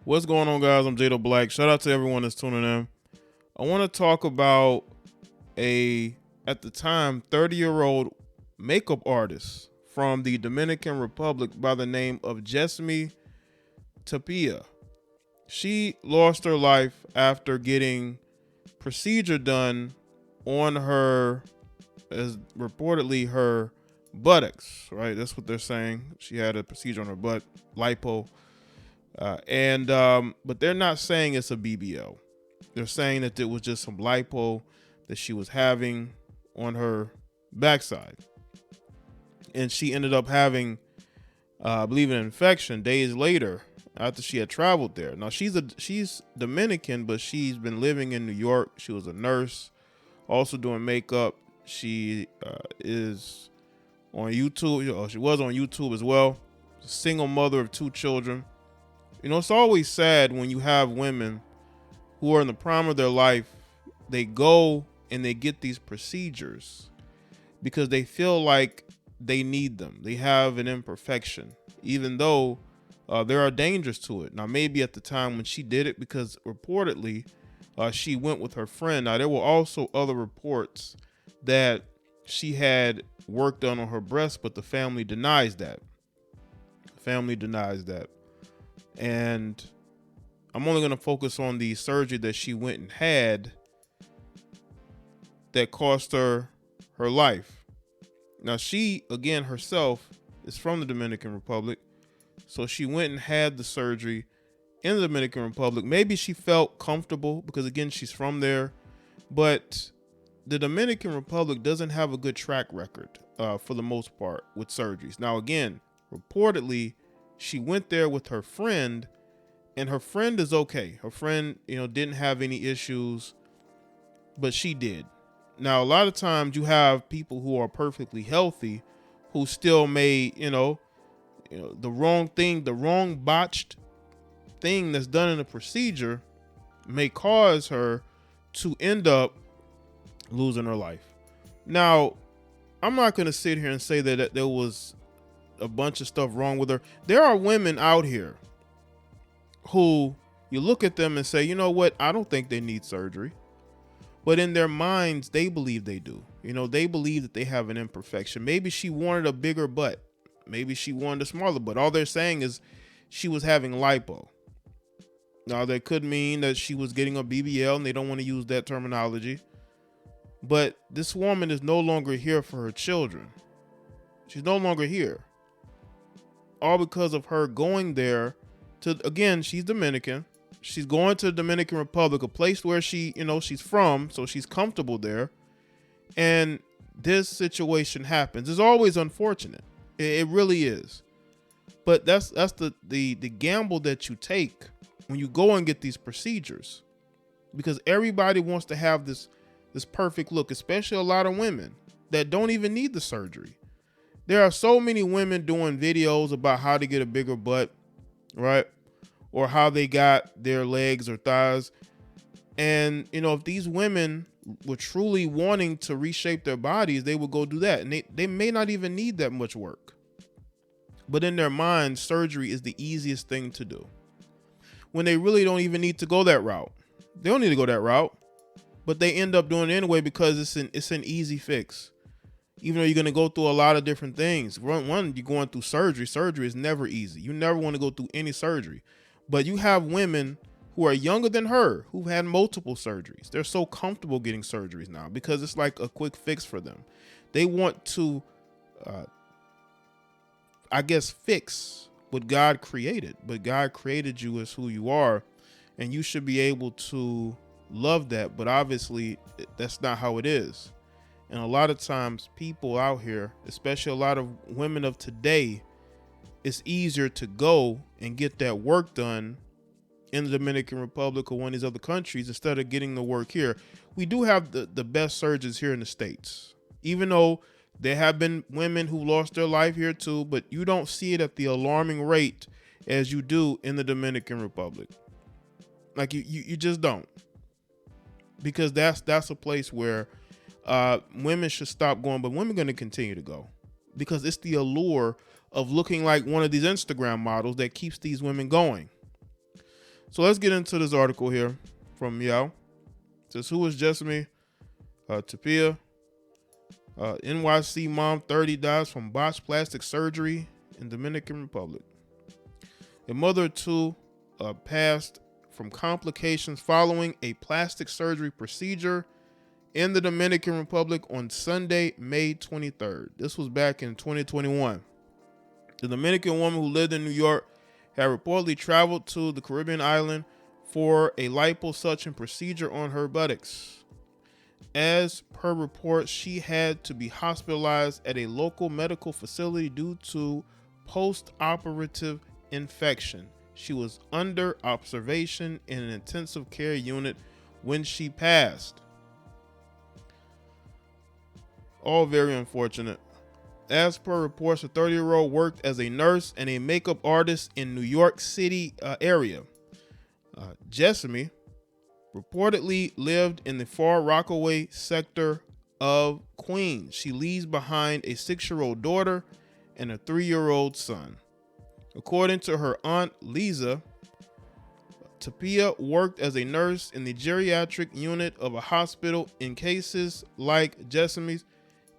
What's going on, guys? I'm Jaye. Shout out to everyone that's tuning in. I want to talk about at the time, 30-year-old makeup artist from the Dominican Republic by the name of Jesmy Tapia. She lost her life after getting procedure done on her, as reportedly her buttocks, right? That's what they're saying. She had a procedure on her butt, lipo. But they're not saying it's a BBL. They're saying that it was just some lipo that she was having on her backside, and she ended up having, I believe, an infection days later after she had traveled there. Now she's Dominican, but she's been living in New York. She was a nurse, also doing makeup. She is on YouTube. She was on YouTube as well. Single mother of 2 children. You know, it's always sad when you have women who are in the prime of their life, they go and they get these procedures because they feel like they need them. They have an imperfection, even though there are dangers to it. Now, maybe at the time when she did it, because reportedly she went with her friend. Now, there were also other reports that she had work done on her breast, but the family denies that. And I'm only going to focus on the surgery that she went and had that cost her her life. Now, she, again, herself is from the Dominican Republic. So she went and had the surgery in the Dominican Republic. Maybe she felt comfortable because, again, she's from there. But the Dominican Republic doesn't have a good track record for the most part with surgeries. Now, again, reportedly, she went there with her friend, and her friend is okay. Her friend, didn't have any issues, but she did. Now, a lot of times you have people who are perfectly healthy who still may, the wrong thing, the wrong botched thing that's done in a procedure may cause her to end up losing her life. Now, I'm not going to sit here and say that there was a bunch of stuff wrong with her. There are women out here who you look at them and say, you know what, I don't think they need surgery. But in their minds, they believe they do. They believe that they have an imperfection. Maybe she wanted a bigger butt. Maybe she wanted a smaller butt. All they're saying is she was having lipo. Now, that could mean that she was getting a BBL, and they don't want to use that terminology. But this woman is no longer here for her children. She's no longer here. All because of her going there to, again, she's Dominican. She's going to the Dominican Republic, a place where she's from, so she's comfortable there. And this situation happens. It's always unfortunate. It really is. But that's the gamble that you take when you go and get these procedures. Because everybody wants to have this perfect look, especially a lot of women that don't even need the surgery. There are so many women doing videos about how to get a bigger butt, right? Or how they got their legs or thighs. And, if these women were truly wanting to reshape their bodies, they would go do that. And they may not even need that much work. But in their minds, surgery is the easiest thing to do. When they really don't even need to go that route. They don't need to go that route. But they end up doing it anyway because it's an easy fix. Even though you're going to go through a lot of different things. One, you're going through surgery. Surgery is never easy. You never want to go through any surgery. But you have women who are younger than her who've had multiple surgeries. They're so comfortable getting surgeries now because it's like a quick fix for them. They want to, fix what God created. But God created you as who you are, and you should be able to love that. But obviously, that's not how it is. And a lot of times people out here, especially a lot of women of today, it's easier to go and get that work done in the Dominican Republic or one of these other countries instead of getting the work here. We do have the best surgeons here in the States, even though there have been women who lost their life here too, but you don't see it at the alarming rate as you do in the Dominican Republic. Like you just don't, because that's a place where women should stop going, but women are going to continue to go because it's the allure of looking like one of these Instagram models that keeps these women going. So let's get into this article here from Meow. It says, who is Jesmy? Tapia. NYC mom 30 dies from botched plastic surgery in Dominican Republic. A mother of two passed from complications following a plastic surgery procedure in the Dominican Republic on Sunday, May 23rd. This was back in 2021. The Dominican woman who lived in New York had reportedly traveled to the Caribbean island for a liposuction procedure on her buttocks. As per reports, she had to be hospitalized at a local medical facility due to post-operative infection. She was under observation in an intensive care unit when she passed. All very unfortunate. As per reports, the 30-year-old worked as a nurse and a makeup artist in New York City area. Jesmy reportedly lived in the Far Rockaway sector of Queens. She leaves behind a 6-year-old daughter and a 3-year-old son. According to her aunt Lisa, Tapia worked as a nurse in the geriatric unit of a hospital in cases like Jesmy's,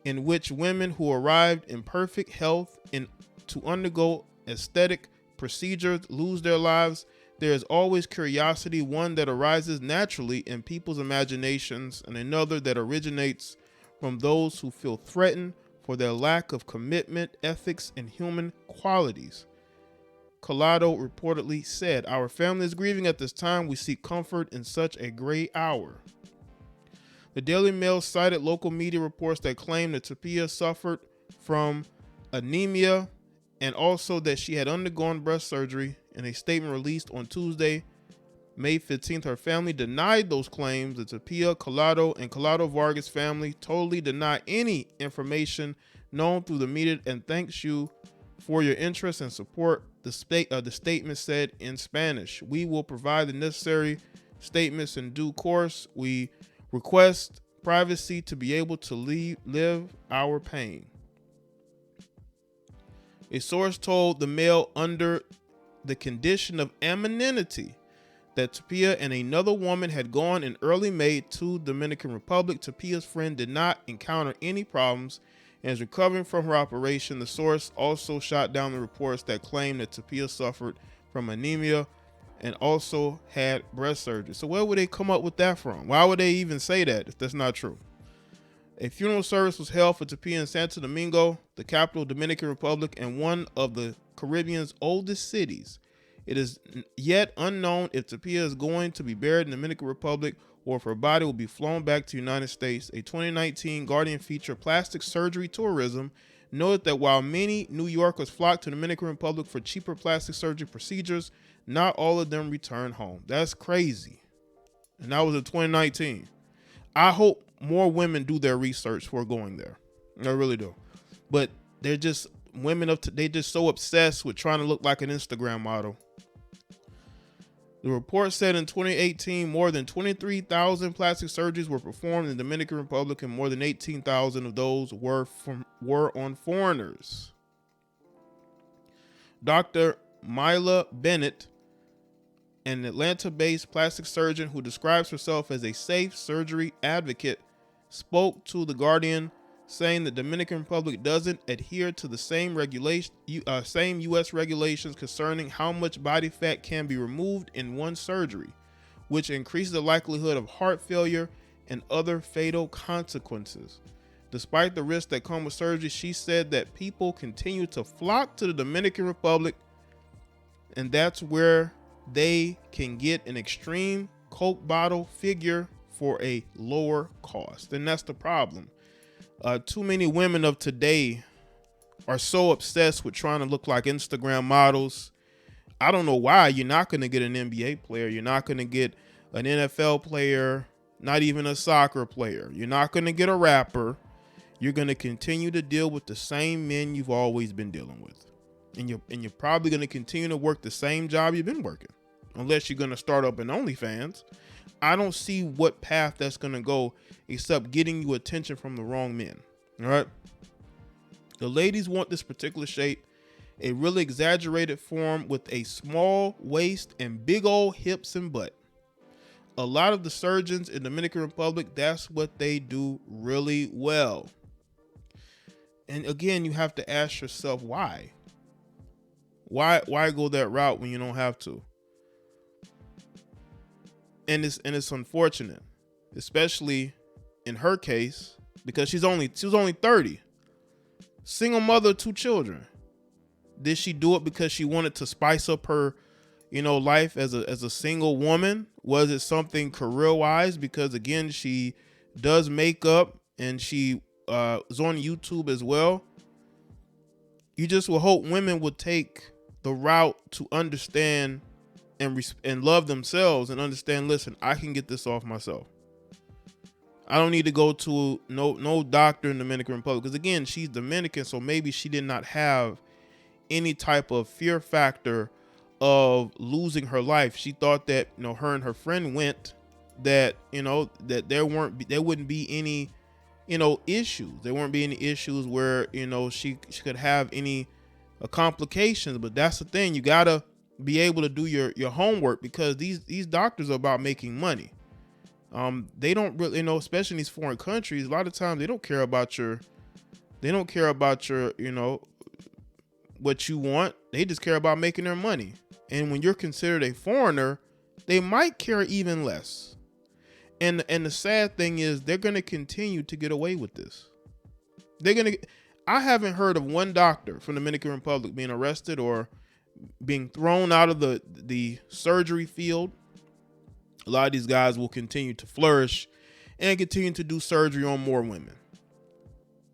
in which women who arrived in perfect health and to undergo aesthetic procedures lose their lives. There is always curiosity, one that arises naturally in people's imaginations, and another that originates from those who feel threatened for their lack of commitment, ethics, and human qualities. Collado reportedly said, "Our family is grieving at this time. We seek comfort in such a great hour." The Daily Mail cited local media reports that claimed that Tapia suffered from anemia and also that she had undergone breast surgery. In a statement released on Tuesday, May 15th, her family denied those claims. The Tapia, Collado, and Collado Vargas family totally deny any information known through the media and thanks you for your interest and support, the statement said in Spanish. We will provide the necessary statements in due course. We request privacy to be able to live our pain. A source told the Mail under the condition of anonymity that Tapia and another woman had gone in early May to Dominican Republic. Tapia's friend did not encounter any problems and is recovering from her operation. The source also shot down the reports that claimed that Tapia suffered from anemia and also had breast surgery. So where would they come up with that from? Why would they even say that if that's not true? A funeral service was held for Tapia in Santo Domingo, the capital of Dominican Republic, and one of the Caribbean's oldest cities. It is yet unknown if Tapia is going to be buried in the Dominican Republic or if her body will be flown back to the United States. A 2019 Guardian feature, Plastic Surgery Tourism, noted that while many New Yorkers flock to the Dominican Republic for cheaper plastic surgery procedures, not all of them return home. That's crazy. And that was in 2019. I hope more women do their research before going there. I really do. But they're just they just so obsessed with trying to look like an Instagram model. The report said in 2018, more than 23,000 plastic surgeries were performed in the Dominican Republic, and more than 18,000 of those were on foreigners. Dr. Myla Bennett, an Atlanta-based plastic surgeon who describes herself as a safe surgery advocate, spoke to The Guardian, saying the Dominican Republic doesn't adhere to the same U.S. regulations concerning how much body fat can be removed in one surgery, which increases the likelihood of heart failure and other fatal consequences. Despite the risks that come with surgery, she said that people continue to flock to the Dominican Republic, and that's where they can get an extreme Coke bottle figure for a lower cost. And that's the problem. Too many women of today are so obsessed with trying to look like Instagram models. I don't know why. You're not going to get an NBA player. You're not going to get an NFL player, not even a soccer player. You're not going to get a rapper. You're going to continue to deal with the same men you've always been dealing with. And you're probably going to continue to work the same job you've been working, unless you're going to start up an OnlyFans. I don't see what path that's going to go except getting you attention from the wrong men. All right. The ladies want this particular shape a really exaggerated form with a small waist and big old hips and butt. A lot of the surgeons in Dominican Republic, that's what they do really well. And again, you have to ask yourself why. Why go that route when you don't have to? And it's unfortunate, especially in her case, because she was only 30. Single mother of 2 children. Did she do it because she wanted to spice up her, life as a single woman? Was it something career-wise? Because again, she does makeup and she is on YouTube as well. You just will hope women would take the route to understand and love themselves and understand, listen, I can get this off myself. I don't need to go to no doctor in Dominican Republic, because again, she's Dominican, so maybe she did not have any type of fear factor of losing her life. She thought that her and her friend went, that that there wouldn't be any issues. There won't be any issues where she could have any complications. But that's the thing, you gotta be able to do your homework, because these doctors are about making money. They don't really, especially in these foreign countries, a lot of times they don't care about your what you want. They just care about making their money. And when you're considered a foreigner, they might care even less. And the sad thing is, they're going to continue to get away with this. I haven't heard of one doctor from the Dominican Republic being arrested or being thrown out of the surgery field. A lot of these guys will continue to flourish and continue to do surgery on more women.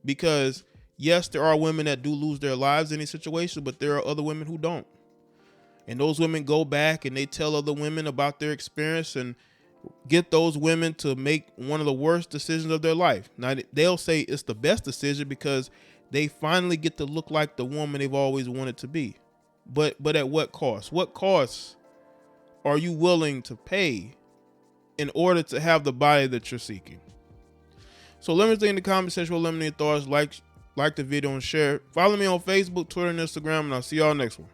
Because yes, there are women that do lose their lives in these situations, but there are other women who don't. And those women go back and they tell other women about their experience and get those women to make one of the worst decisions of their life. Now, they'll say it's the best decision because they finally get to look like the woman they've always wanted to be. But at what cost? What costs are you willing to pay in order to have the body that you're seeking? So let me know in the comment section, let me know your thoughts. Like the video and share. Follow me on Facebook, Twitter, and Instagram, and I'll see y'all next one.